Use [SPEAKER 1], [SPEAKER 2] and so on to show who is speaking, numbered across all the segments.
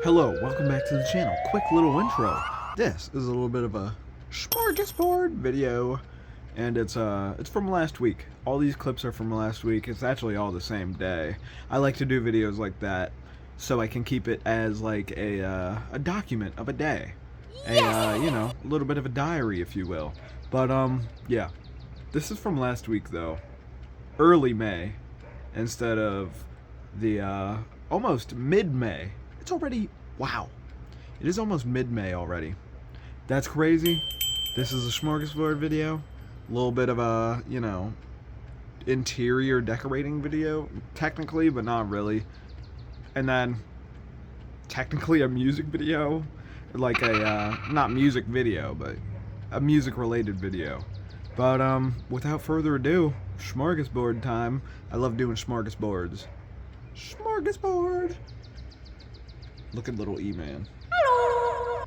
[SPEAKER 1] Hello, welcome back to the channel. Quick little intro. This is a little bit of a smorgasbord video, and it's from last week. All these clips are from last week. It's actually all the same day. I like to do videos like that so I can keep it as like a document of a day. You know, a little bit of a diary, if you will. But yeah. This is from last week though. Early May instead of the almost mid-May. It's already, wow, it is almost mid-May already. That's crazy. This is a smorgasbord video. A little bit of a, you know, interior decorating video, technically, but not really. And then, technically a music video. Like a, not music video, but a music-related video. But, without further ado, smorgasbord time. I love doing smorgasbords. Smorgasbord! Look at little E-Man. Hello!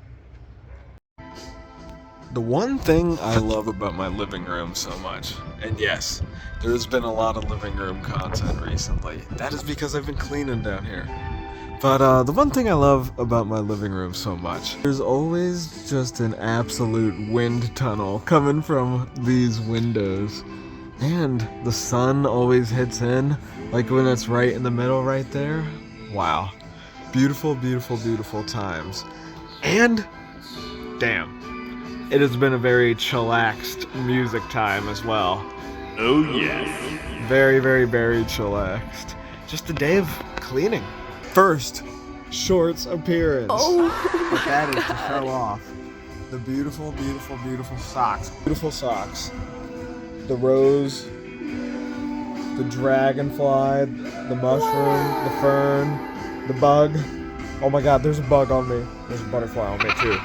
[SPEAKER 1] The one thing I love about my living room so much, and yes, there's been a lot of living room content recently. That is because I've been cleaning down here. But the one thing I love about my living room so much, there's always just an absolute wind tunnel coming from these windows. And the sun always hits in, like when it's right in the middle right there. Wow. Beautiful, beautiful, beautiful times. And, damn, it has been a very chillaxed music time as well.
[SPEAKER 2] Oh yes.
[SPEAKER 1] Very, very, very chillaxed. Just a day of cleaning. First, shorts appearance. Oh. But that is to show off the beautiful, beautiful, beautiful socks. Beautiful socks. The rose, the dragonfly, the mushroom, the fern, the bug. Oh my god, there's a bug on me. There's a butterfly on me too.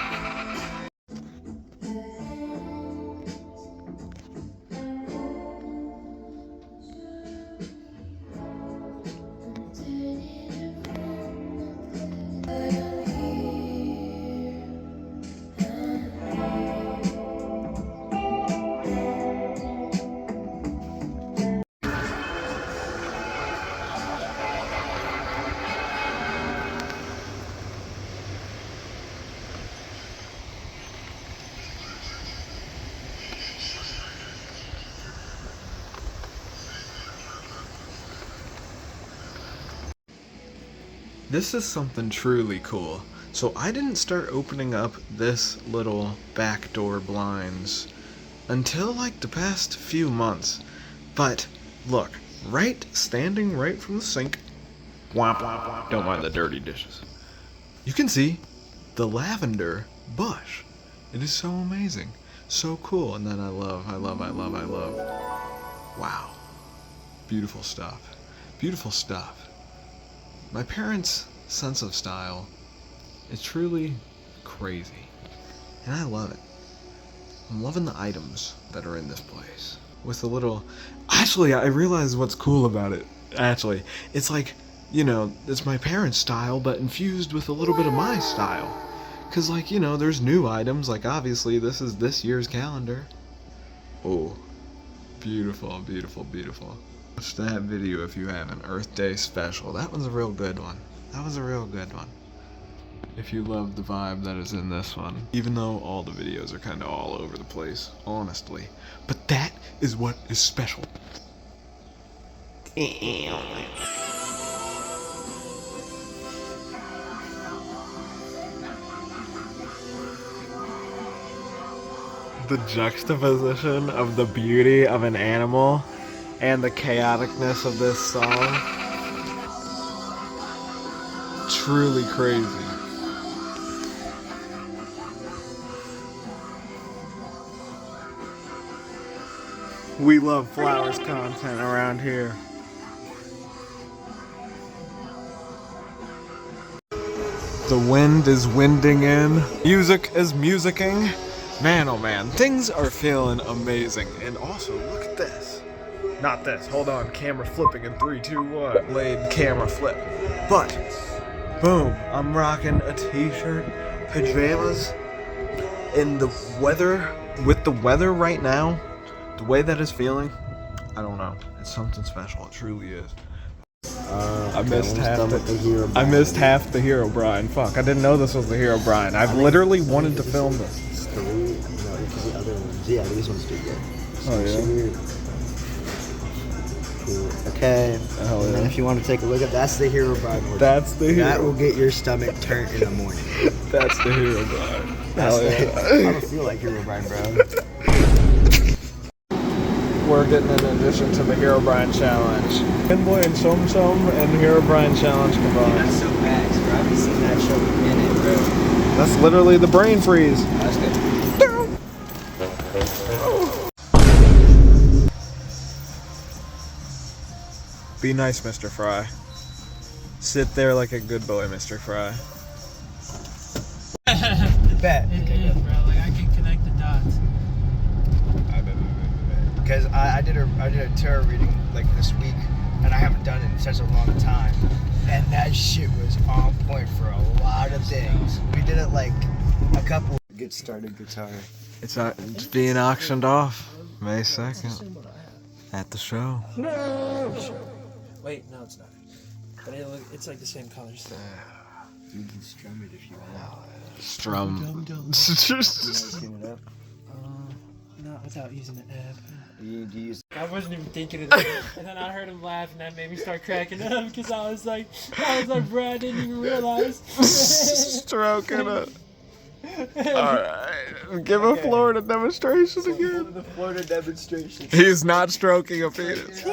[SPEAKER 1] This is something truly cool. So I didn't start opening up this little back door blinds until like the past few months. But look, standing right from the sink, don't mind the dirty dishes, you can see the lavender bush. It is so amazing, so cool. And then I love, wow, beautiful stuff, beautiful stuff. My parents' sense of style is truly crazy, and I love it. I'm loving the items that are in this place. With a little... Actually, I realize what's cool about it. Actually, it's like, you know, it's my parents' style, but infused with a little bit of my style. Because, like, you know, there's new items, like, obviously, this is this year's calendar. Oh, beautiful, beautiful, beautiful. Watch that video if you have an Earth Day special. That one's a real good one. That was a real good one. If you love the vibe that is in this one. Even though all the videos are kind of all over the place, honestly. But that is what is special. The juxtaposition of the beauty of an animal and the chaoticness of this song, truly crazy. We love flowers content around here. The wind is winding in. Music is musicking. Man, oh man, things are feeling amazing. And also, look at this. Not this. Hold on. Camera flipping in 3, 2, 1. Blade camera flip. But, boom. I'm rocking a t-shirt, pajamas, in the weather. With the weather right now, the way that is feeling, I don't know. It's something special. It truly is. I missed
[SPEAKER 3] almost
[SPEAKER 1] half
[SPEAKER 3] done
[SPEAKER 1] the
[SPEAKER 3] with the Hero
[SPEAKER 1] I
[SPEAKER 3] Brian.
[SPEAKER 1] missed half the Hero Brian. Fuck, I didn't know this was the Hero Brian. I've literally wanted to film this.
[SPEAKER 3] It's 3. No, because the other ones. Yeah, these ones do good.
[SPEAKER 1] Oh, yeah?
[SPEAKER 3] Cool. Okay.
[SPEAKER 1] Oh,
[SPEAKER 3] And then
[SPEAKER 1] yeah.
[SPEAKER 3] if you want to take a look at that's the Hero Brian.
[SPEAKER 1] That's the
[SPEAKER 3] That
[SPEAKER 1] Hero.
[SPEAKER 3] will get your stomach turned in the morning.
[SPEAKER 1] That's the Hero Brian.
[SPEAKER 3] That's
[SPEAKER 1] Hell
[SPEAKER 3] the,
[SPEAKER 1] yeah.
[SPEAKER 3] I don't feel like Hero Brian, bro.
[SPEAKER 1] We're getting an addition to the Hero Brian challenge. Pinboy and Som Som and Hero Brian challenge combined.
[SPEAKER 3] That's so facts, bro. I haven't seen that show in a minute, bro.
[SPEAKER 1] That's literally the brain freeze.
[SPEAKER 3] That's good.
[SPEAKER 1] Be nice, Mr. Fry. Sit there like a good boy, Mr. Fry.
[SPEAKER 3] Bet.
[SPEAKER 4] It is, bro. Like I can connect the dots.
[SPEAKER 3] Because I did a tarot reading like this week, and I haven't done it in such a long time, and that shit was on point for a lot of things. We did it like a couple. Get started guitar.
[SPEAKER 1] It's being auctioned off May 2nd at the show.
[SPEAKER 4] Wait, no, it's not. But it's like the same colors.
[SPEAKER 3] You can strum it if you want.
[SPEAKER 1] Strum.
[SPEAKER 3] Tune it up.
[SPEAKER 4] Not without using the app.
[SPEAKER 3] You use.
[SPEAKER 4] I wasn't even thinking of that. And then I heard him laugh, and that made me start cracking up because I was like, bro, I didn't even realize.
[SPEAKER 1] Stroking it. Alright. Give a Florida demonstration again.
[SPEAKER 3] The Florida demonstration.
[SPEAKER 1] He's not stroking a penis.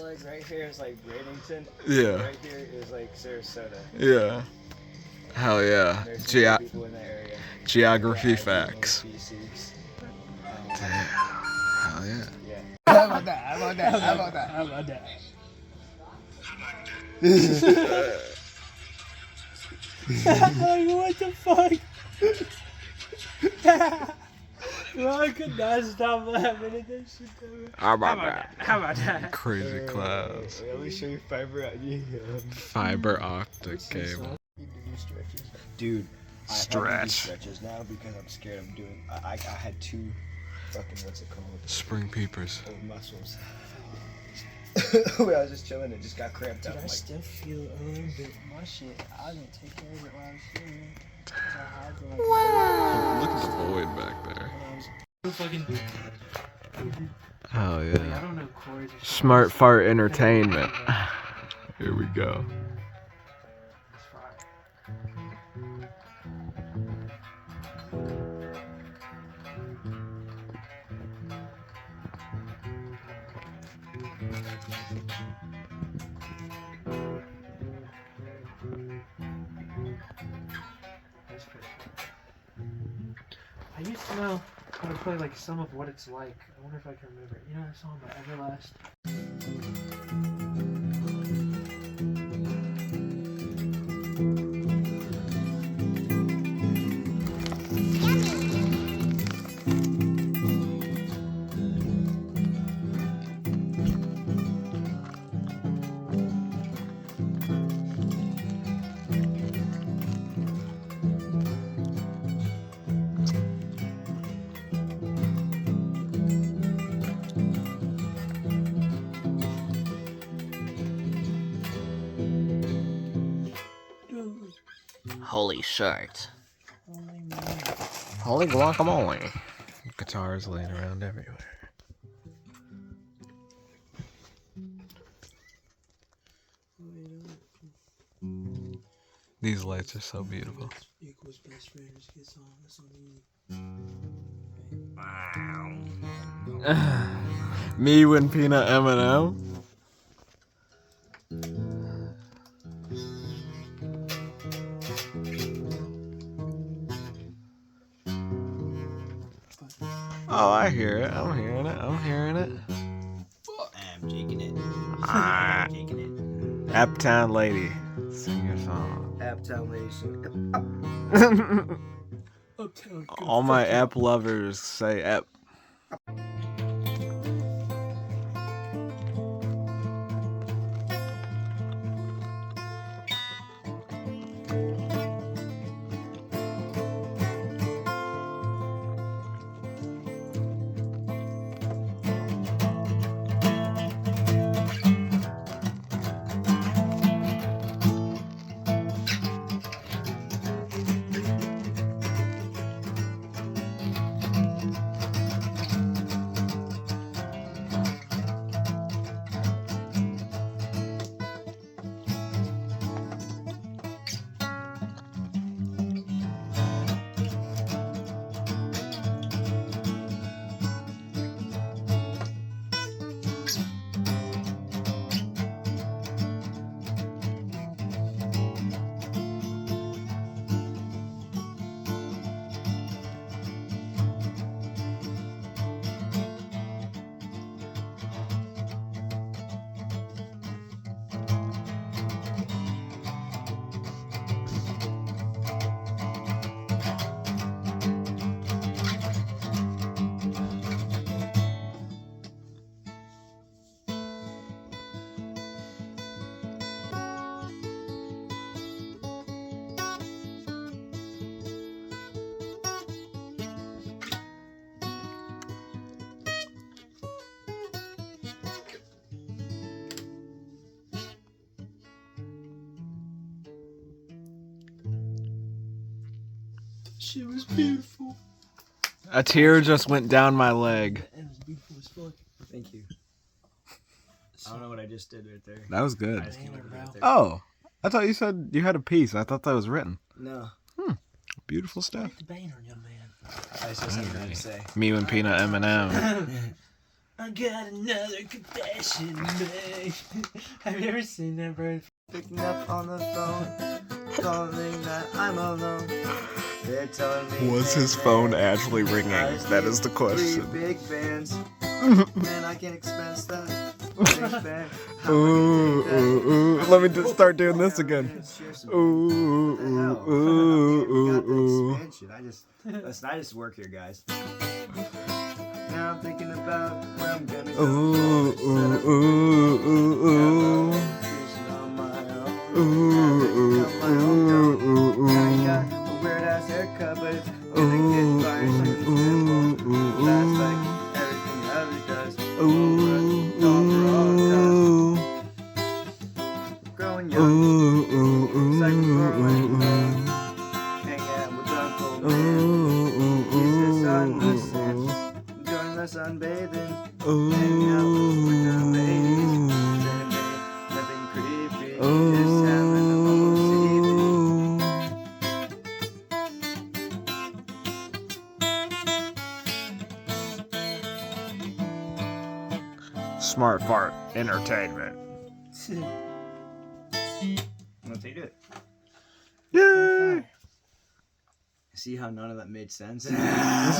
[SPEAKER 3] Like right here is like Bradenton.
[SPEAKER 1] Yeah.
[SPEAKER 3] Right here is like Sarasota.
[SPEAKER 1] Yeah. Hell yeah.
[SPEAKER 3] There's some people in that area.
[SPEAKER 1] Geography facts.
[SPEAKER 3] Species.
[SPEAKER 1] Damn. Hell yeah.
[SPEAKER 3] How about that? How about that? How about that?
[SPEAKER 4] How about that? Like, what the fuck? Bro, I could not stop laughing at that shit.
[SPEAKER 1] How about that?
[SPEAKER 4] How about that?
[SPEAKER 1] Crazy class.
[SPEAKER 3] Let me show you fiber idea.
[SPEAKER 1] Fiber optic cable.
[SPEAKER 3] Dude, I have to do
[SPEAKER 1] Stretch.
[SPEAKER 3] stretches now because I'm scared of doing. I had 2 fucking what's it called?
[SPEAKER 1] Spring peepers.
[SPEAKER 3] Old muscles. Wait, I was just chilling and just got cramped up.
[SPEAKER 4] Dude, I
[SPEAKER 3] I'm like,
[SPEAKER 4] still feel a little bit my shit. I didn't take care of it while I was doing it.
[SPEAKER 1] Look at the void back there.
[SPEAKER 4] Fucking,
[SPEAKER 1] Hell
[SPEAKER 4] I
[SPEAKER 1] yeah.
[SPEAKER 4] don't know chords or shit.
[SPEAKER 1] Smart fart entertainment. Here we go.
[SPEAKER 4] It's fire. That's pretty cool. I used to know how to play like some of What It's Like. I wonder if I can remember it. You know that song by Everlast?
[SPEAKER 5] Holy shirt.
[SPEAKER 1] Holy guacamole. Guitars laying around everywhere. These lights are so beautiful.
[SPEAKER 4] Equals best friends gets on. That's on you.
[SPEAKER 1] Me when peanut M&M. Oh, I hear it. I'm hearing it. I'm hearing it.
[SPEAKER 3] I'm taking it.
[SPEAKER 1] Ah.
[SPEAKER 3] I'm taking it.
[SPEAKER 1] Uptown Lady. Sing your song.
[SPEAKER 3] Uptown Lady sing.
[SPEAKER 4] Uptown.
[SPEAKER 1] All my ep lovers say ep.
[SPEAKER 3] She was beautiful.
[SPEAKER 1] A tear just went down my leg.
[SPEAKER 4] And it was beautiful as fuck.
[SPEAKER 3] Thank you. I don't know what I just did right there.
[SPEAKER 1] That was good.
[SPEAKER 3] I just came up with it right there.
[SPEAKER 1] Oh, I thought you said you had a piece. I thought that was written.
[SPEAKER 3] No.
[SPEAKER 1] Beautiful stuff.
[SPEAKER 4] The Banner, young man.
[SPEAKER 3] I just have something to say.
[SPEAKER 1] Me and Peanut M&M.
[SPEAKER 4] I got another confession to make. Have you ever seen that, bro?
[SPEAKER 3] Picking up on the phone, calling that I'm alone. They're telling me.
[SPEAKER 1] Was his phone actually ringing? That is the question.
[SPEAKER 3] 3 big fans. Man, I can't expense that. Big fan. How
[SPEAKER 1] Ooh,
[SPEAKER 3] much is that?
[SPEAKER 1] ooh, ooh. Let me just start doing this again. Ooh, ooh, ooh, ooh.
[SPEAKER 3] Listen, I just work here, guys. Now I'm thinking about where I'm gonna go.
[SPEAKER 1] Ooh, ooh, ooh, ooh, ooh.
[SPEAKER 3] On my own.
[SPEAKER 1] Ooh, ooh, ooh, ooh,
[SPEAKER 3] I
[SPEAKER 1] ooh.
[SPEAKER 3] got a weird ass haircut, but it's gonna get fine. That's like everything else does. Growing young, it's like growing young. Hang out with Uncle Man. He's just on the sands, enjoying the sunbathing. Hang out with the ladies. Nothing creepy, just having a moment
[SPEAKER 1] Smart Fart Entertainment.
[SPEAKER 3] Let's take it.
[SPEAKER 1] Yay!
[SPEAKER 3] See how none of that made sense?
[SPEAKER 4] Man,